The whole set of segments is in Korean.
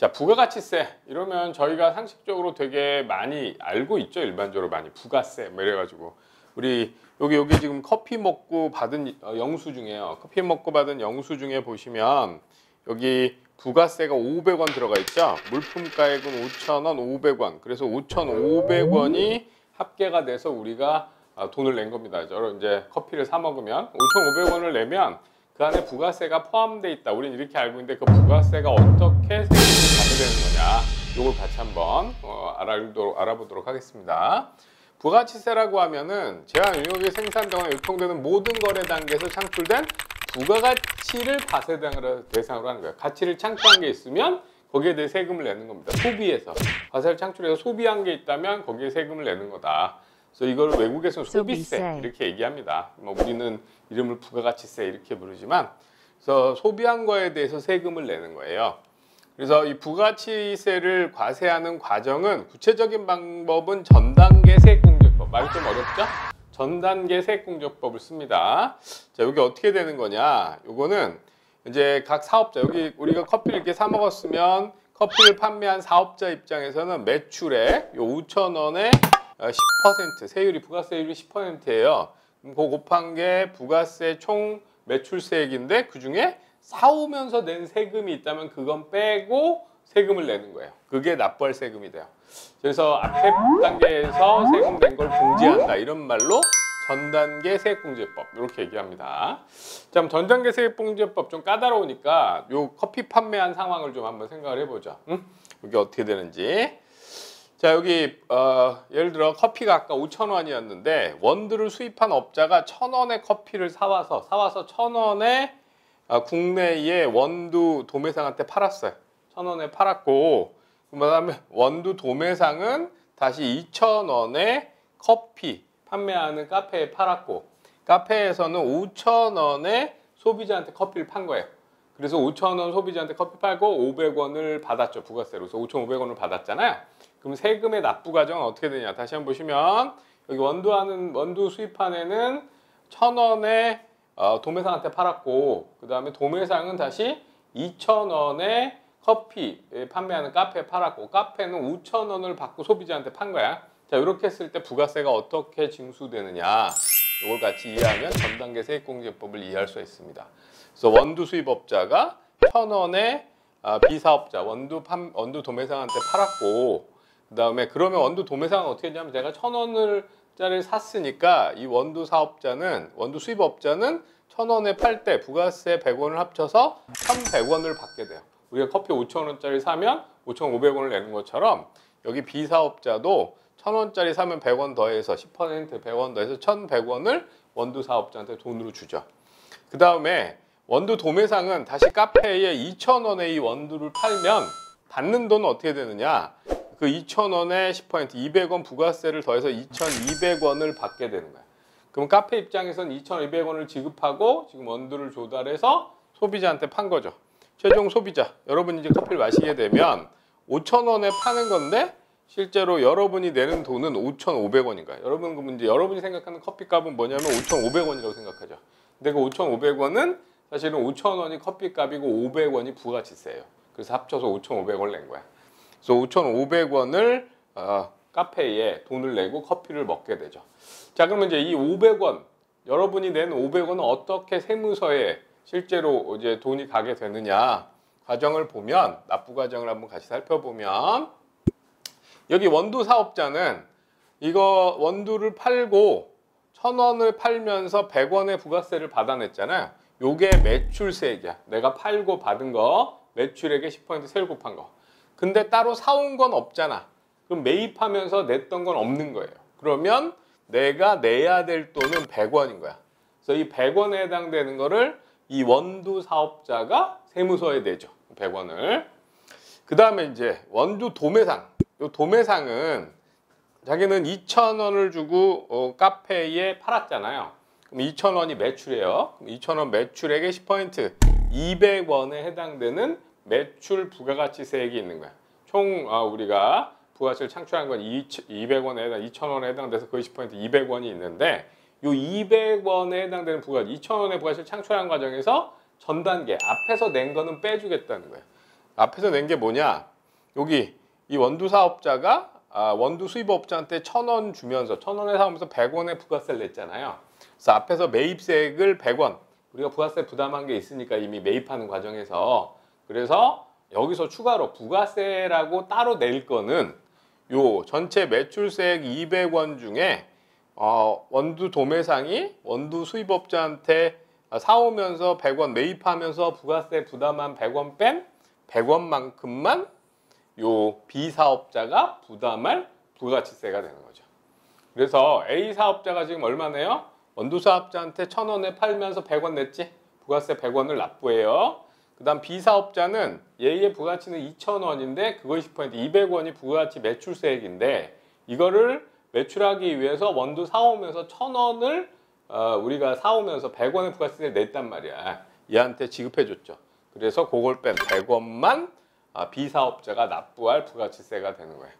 자, 부가가치세 이러면 저희가 상식적으로 되게 많이 알고 있죠. 일반적으로 많이 부가세 뭐 이래가지고 우리 여기 지금 커피 먹고 받은 영수 중에요. 커피 먹고 받은 영수 중에 보시면 여기 부가세가 500원 들어가 있죠. 물품가액은 5,000원, 500원. 그래서 5,500원이 합계가 돼서 우리가 돈을 낸 겁니다. 이제 커피를 사 먹으면 5,500원을 내면 그 안에 부가세가 포함되어 있다. 우리는 이렇게 알고 있는데 그 부가세가 어떻게 세금이 가져되는 거냐. 이걸 같이 한번 알아보도록 하겠습니다. 부가가치세라고 하면은 제한운용에 생산되거나 유통되는 모든 거래 단계에서 창출된 부가가치를 과세 대상으로 하는 거예요. 가치를 창출한 게 있으면 거기에 대해 세금을 내는 겁니다. 소비에서 과세를 창출해서 소비한 게 있다면 거기에 세금을 내는 거다. 그래서 이걸 외국에서는 소비세 이렇게 얘기합니다. 뭐 우리는 이름을 부가가치세 이렇게 부르지만, 그래서 소비한 거에 대해서 세금을 내는 거예요. 그래서 이 부가가치세를 과세하는 과정은 구체적인 방법은 전단계 세액공제법. 말이 좀 어렵죠? 전단계 세액공제법을 씁니다. 자, 여기 어떻게 되는 거냐? 요거는 이제 각 사업자, 여기 우리가 커피를 이렇게 사 먹었으면 커피를 판매한 사업자 입장에서는 매출액 요 5,000원에 10% 세율이 부가세율이 10%예요. 그거 곱한 게 부가세 총 매출세액인데 그 중에 사오면서 낸 세금이 있다면 그건 빼고 세금을 내는 거예요. 그게 납부할 세금이 돼요. 그래서 앞에 단계에서 세금 낸 걸 공제한다. 이런 말로 전단계 세액공제법 이렇게 얘기합니다. 자, 그럼 전단계 세액공제법 좀 까다로우니까 요 커피 판매한 상황을 좀 한번 생각을 해보죠. 이게 어떻게 되는지. 자, 여기 예를 들어 커피가 아까 5,000원이었는데 원두를 수입한 업자가 1,000원의 커피를 사와서 1,000원에 국내에 원두 도매상한테 팔았어요. 1,000원에 팔았고, 그 다음에 원두 도매상은 다시 2,000원에 커피 판매하는 카페에 팔았고, 카페에서는 5,000원에 소비자한테 커피를 판 거예요. 그래서 5,000원 소비자한테 커피 팔고 500원을 받았죠. 부가세로. 그래서 5,500원을 받았잖아요. 그럼 세금의 납부 과정은 어떻게 되냐? 다시 한번 보시면 여기 원두 수입한 애는 1,000원에 도매상한테 팔았고, 그 다음에 도매상은 다시 2,000원에 커피 판매하는 카페에 팔았고, 카페는 5,000원을 받고 소비자한테 판 거야. 자, 이렇게 했을 때 부가세가 어떻게 징수되느냐, 이걸 같이 이해하면 전단계 세액공제법을 이해할 수 있습니다. 그래서 원두 수입업자가 1,000원에 비사업자 원두 도매상한테 팔았고, 그 다음에 그러면 원두 도매상은 어떻게 했냐면 내가 1,000원짜리를 샀으니까 이 원두 수입업자는 1,000원에 팔 때 부가세 100원을 합쳐서 1,100원을 받게 돼요. 우리가 커피 5,000원짜리 사면 5,500원을 내는 것처럼 여기 비사업자도 1,000원짜리 사면 100원 더해서 10% 100원 더해서 1,100원을 원두 사업자한테 돈으로 주죠. 그 다음에 원두 도매상은 다시 카페에 2,000원에 이 원두를 팔면 받는 돈은 어떻게 되느냐? 그 2,000원에 10% 200원 부가세를 더해서 2,200원을 받게 되는 거야. 그럼 카페 입장에서는 2,200원을 지급하고 지금 원두를 조달해서 소비자한테 판 거죠. 최종 소비자, 여러분이 이제 커피를 마시게 되면 5,000원에 파는 건데 실제로 여러분이 내는 돈은 5,500원인 거야. 여러분이 생각하는 커피값은 뭐냐면 5,500원이라고 생각하죠. 근데 그 5,500원은 사실은 5,000원이 커피값이고 500원이 부가가치세예요. 그래서 합쳐서 5,500원을 낸 거야. 그래서 5,500원을 카페에 돈을 내고 커피를 먹게 되죠. 자, 그러면 이제 이 500원, 여러분이 낸 500원은 어떻게 세무서에 실제로 이제 돈이 가게 되느냐 과정을 보면, 납부 과정을 한번 같이 살펴보면, 여기 원두 사업자는 이거 원두를 팔고 1,000원을 팔면서 100원의 부가세를 받아냈잖아요. 요게 매출세액이야. 내가 팔고 받은 거 매출액의 10% 세율 곱한 거. 근데 따로 사온 건 없잖아. 그럼 매입하면서 냈던 건 없는 거예요. 그러면 내가 내야 될 돈은 100원인 거야. 그래서 이 100원에 해당되는 거를 이 원두 사업자가 세무서에 내죠. 100원을. 그 다음에 이제 원두 도매상. 이 도매상은 자기는 2,000원을 주고 카페에 팔았잖아요. 그럼 2,000원이 매출이에요. 2,000원 매출액의 10% 200원에 해당되는 매출 부가가치세액이 있는 거야. 총 우리가 부가가치를 창출한 건 200원에 2,000원에 해당돼서 거의 10% 200원이 있는데, 이 200원에 해당되는 부가가치, 2,000원의 부가가치를 창출하는 과정에서 전 단계 앞에서 낸 거는 빼주겠다는 거예요. 앞에서 낸 게 뭐냐? 여기 이 원두 사업자가 원두 수입업자한테 1,000원 주면서 1,000원에 사오면서 100원의 부가세를 냈잖아요. 그래서 앞에서 매입세액을 100원 우리가 부가세 부담한 게 있으니까 이미 매입하는 과정에서 그래서 여기서 추가로 부가세라고 따로 낼 거는 요 전체 매출세액 200원 중에 원두 도매상이 원두 수입업자한테 사오면서 100원 매입하면서 부가세 부담한 100원 뺀 100원만큼만 요 B사업자가 부담할 부가가치세가 되는 거죠. 그래서 A사업자가 지금 얼마 내요? 원두 사업자한테 1,000원에 팔면서 100원 냈지? 부가세 100원을 납부해요. 그 다음 B사업자는 얘의 부가가치는 2,000원인데 그거 20% 200원이 부가가치 매출세액인데 이거를 매출하기 위해서 원두 사오면서 1,000원을 우리가 사오면서 100원의 부가세를 냈단 말이야. 얘한테 지급해줬죠. 그래서 그걸 뺀 100원만 B사업자가 납부할 부가가치세가 되는 거예요.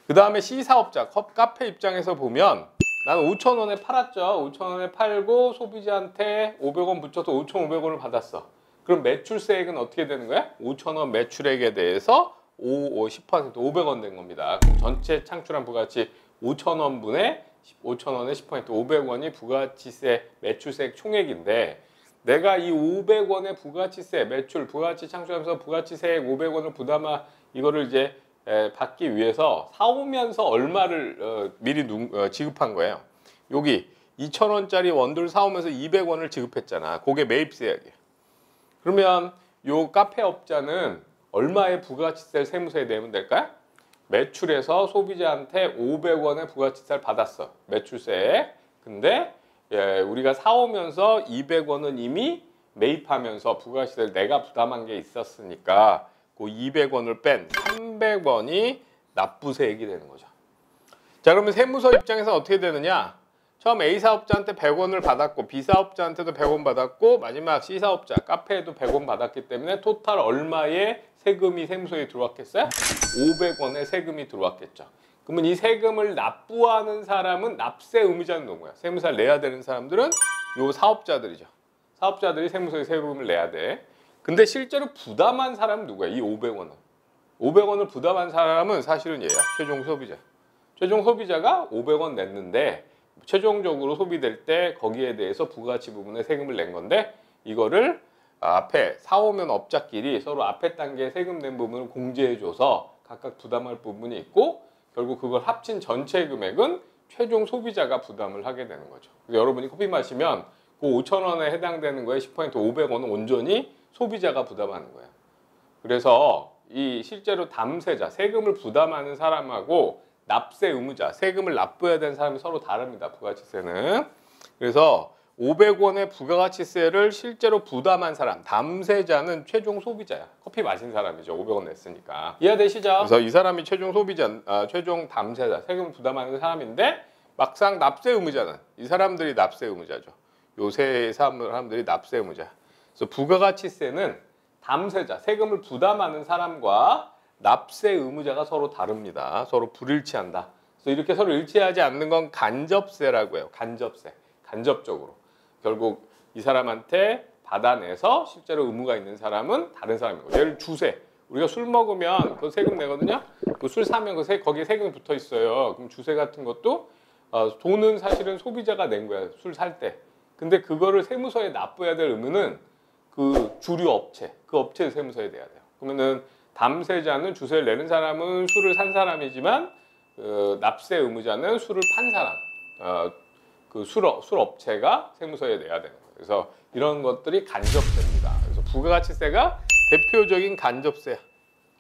그 다음에 C사업자, 카페 입장에서 보면 나는 5,000원에 팔았죠. 5,000원에 팔고 소비자한테 500원 붙여서 5,500원을 받았어. 그럼 매출세액은 어떻게 되는 거야? 5,000원 매출액에 대해서 10% 500원 된 겁니다. 그럼 전체 창출한 부가가치 5,000원분의 5,000원의 10% 500원이 부가가치세 매출세액 총액인데 내가 이 500원의 부가가치세 매출 부가가치 창출하면서 부가가치세액 500원을 부담하 이거를 이제 받기 위해서 사오면서 얼마를 미리 지급한 거예요. 여기 2,000원짜리 원두를 사오면서 200원을 지급했잖아. 그게 매입세액이에요. 그러면 요 카페업자는 얼마의 부가가치세를 세무서에 내면 될까요? 매출에서 소비자한테 500원의 부가가치세를 받았어. 매출세액. 근데 우리가 사오면서 200원은 이미 매입하면서 부가가치세를 내가 부담한 게 있었으니까 그 200원을 뺀 300원이 납부세액이 되는 거죠. 자, 그러면 세무서 입장에서 어떻게 되느냐? 처음 A사업자한테 100원을 받았고 B사업자한테도 100원 받았고 마지막 C사업자 카페에도 100원 받았기 때문에 토탈 얼마의 세금이 세무서에 들어왔겠어요? 500원의 세금이 들어왔겠죠. 그러면 이 세금을 납부하는 사람은 납세 의무자는 누구야? 세무사를 내야 되는 사람들은 요 사업자들이죠. 사업자들이 세무서에 세금을 내야 돼. 근데 실제로 부담한 사람은 누구야? 이 500원은. 500원을 부담한 사람은 사실은 얘야. 최종 소비자. 최종 소비자가 500원 냈는데 최종적으로 소비될 때 거기에 대해서 부가가치 부분에 세금을 낸 건데 이거를 앞에 사오면 업자끼리 서로 앞에 단계에 세금 낸 부분을 공제해줘서 각각 부담할 부분이 있고 결국 그걸 합친 전체 금액은 최종 소비자가 부담을 하게 되는 거죠. 그래서 여러분이 커피 마시면 그 5,000원에 해당되는 거에 10% 500원은 온전히 소비자가 부담하는 거예요. 그래서 이 실제로 담세자, 세금을 부담하는 사람하고 납세 의무자, 세금을 납부해야 되는 사람이 서로 다릅니다. 부가가치세는. 그래서 500원의 부가가치세를 실제로 부담한 사람, 담세자는 최종 소비자야. 커피 마신 사람이죠. 500원 냈으니까. 이해되시죠? 그래서 이 사람이 최종 소비자, 최종 담세자, 세금을 부담하는 사람인데 막상 납세 의무자는 이 사람들이 납세 의무자죠. 요 세 사람들이 납세 의무자. 그래서 부가가치세는 담세자, 세금을 부담하는 사람과 납세 의무자가 서로 다릅니다. 서로 불일치한다. 그래서 이렇게 서로 일치하지 않는 건 간접세라고 해요. 간접세. 간접적으로. 결국 이 사람한테 받아내서 실제로 의무가 있는 사람은 다른 사람이고. 예를 주세. 우리가 술 먹으면 그 세금 내거든요. 그 술 사면 거기에 세금이 붙어 있어요. 그럼 주세 같은 것도 돈은 사실은 소비자가 낸 거야. 술 살 때. 근데 그거를 세무서에 납부해야 될 의무는 그 주류 업체, 그 업체에 세무서에 내야 돼요. 그러면은 담세자는 주세를 내는 사람은 술을 산 사람이지만 납세 의무자는 술을 판 사람, 그 술 업체가 세무서에 내야 되는 거예요. 그래서 이런 것들이 간접세입니다. 그래서 부가가치세가 대표적인 간접세.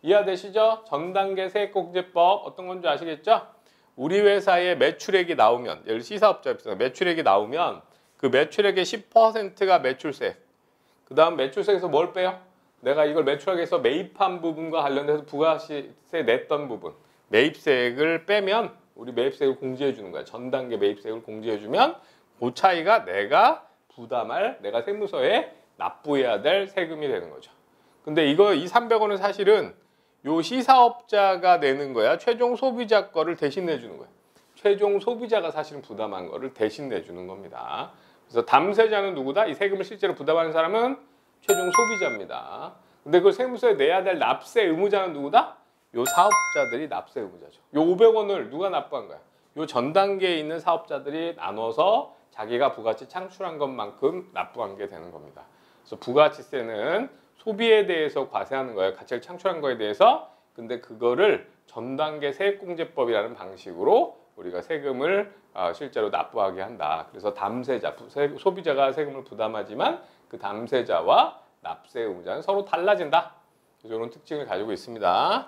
이해되시죠? 전단계 세액공제법 어떤 건지 아시겠죠? 우리 회사의 매출액이 나오면, 예를 C사업자 입장에서 매출액이 나오면 그 매출액의 10%가 매출세. 그 다음 매출세에서 뭘 빼요? 내가 이걸 매출하기 위해서 매입한 부분과 관련해서 부가세 냈던 부분, 매입세액을 빼면 우리 매입세액을 공제해 주는 거야. 전 단계 매입세액을 공제해 주면 그 차이가 내가 부담할, 내가 세무서에 납부해야 될 세금이 되는 거죠. 근데 이 300원은 사실은 요 C사업자가 내는 거야. 최종 소비자 거를 대신 내주는 거야. 최종 소비자가 사실은 부담한 거를 대신 내주는 겁니다. 그래서 담세자는 누구다? 이 세금을 실제로 부담하는 사람은 최종 소비자입니다. 근데 그걸 세무서에 내야 될 납세 의무자는 누구다? 요 사업자들이 납세 의무자죠. 요 500원을 누가 납부한 거야? 요 전 단계에 있는 사업자들이 나눠서 자기가 부가치 창출한 것만큼 납부한 게 되는 겁니다. 그래서 부가치세는 소비에 대해서 과세하는 거예요. 가치를 창출한 거에 대해서. 근데 그거를 전 단계 세액공제법이라는 방식으로 우리가 세금을 실제로 납부하게 한다. 그래서 담세자, 소비자가 세금을 부담하지만 그 담세자와 납세 의무자는 서로 달라진다. 이런 특징을 가지고 있습니다.